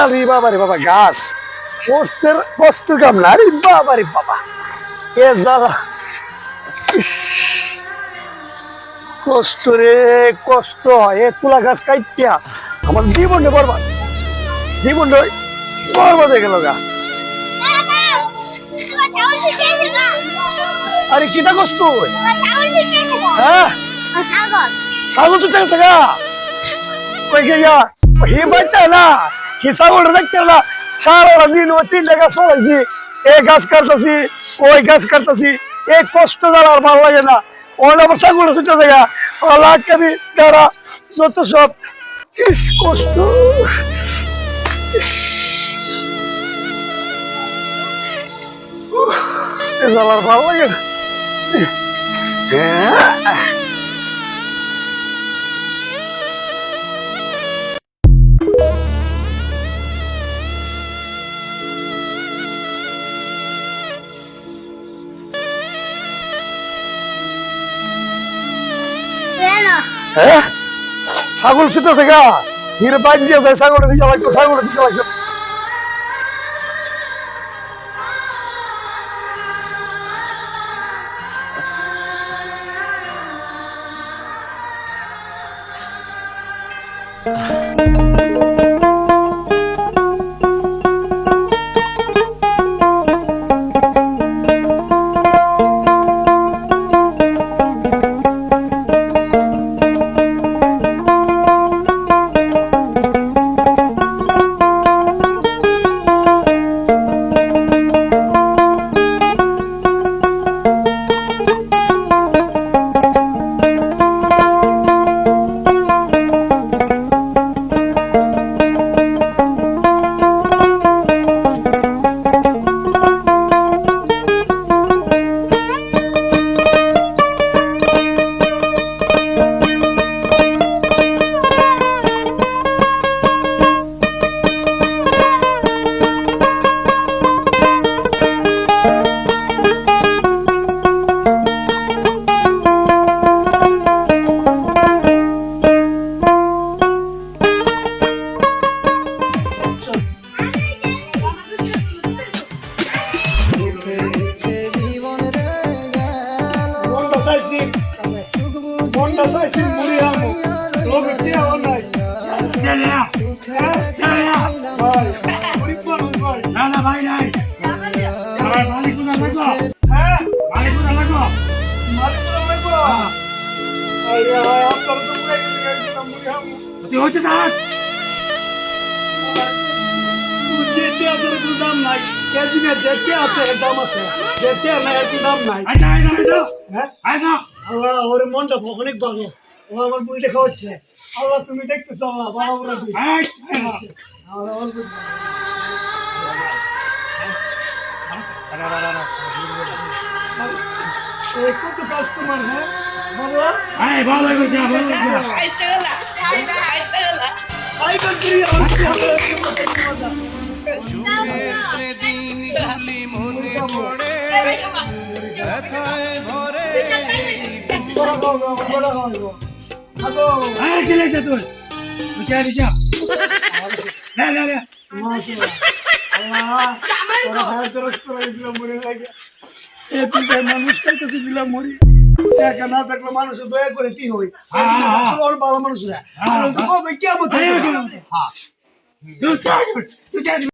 আরে বাবা রে বাবা, গাছ কষ্টের কাম না। আরে বাবা রে বাবা, এ জায়গা কষ্ট রে, কষ্ট হয়। এ তুলা গাছ কাইটিয়া আমার জীবনটা বরবাদ হয়ে গেল গা। আরে কিটা কষ্ট? হ্যাঁ, ছাগল তো গেছে গা। কই গিয়া হি বাইতে না, হি ছাগল দেখতে না। সারা দিন ও 3 টাকা চলাইছি, এ গাছ কাটতেছি, ওই গাছ কাটতেছি। এই কষ্ট দ্বারা আর ভালো লাগে না। ওই আমার ছাগল ছুটে জায়গা লাখ কাবি দ্বারা যত সব কষ্ট। আর ভালো লাগে না। ছাগল ছুটেছে গা, হিরে বাইক দিয়ে যায়, ছাগলের দিশা লাগতো, ছাগলের দিশা লাগছে। মনটা অনেক ভালো, আমার বুড়িটা খাওয়াচ্ছে। আল্লাহ তুমি দেখতেছো, আল্লাহ বাবা কত কাস্টমার। হ্যাঁ ভালো মানুষ খাইতেছি দিলাম মরি। একা না থাকলে মানুষ দয়া করে কি হয়, ভালো মানুষ।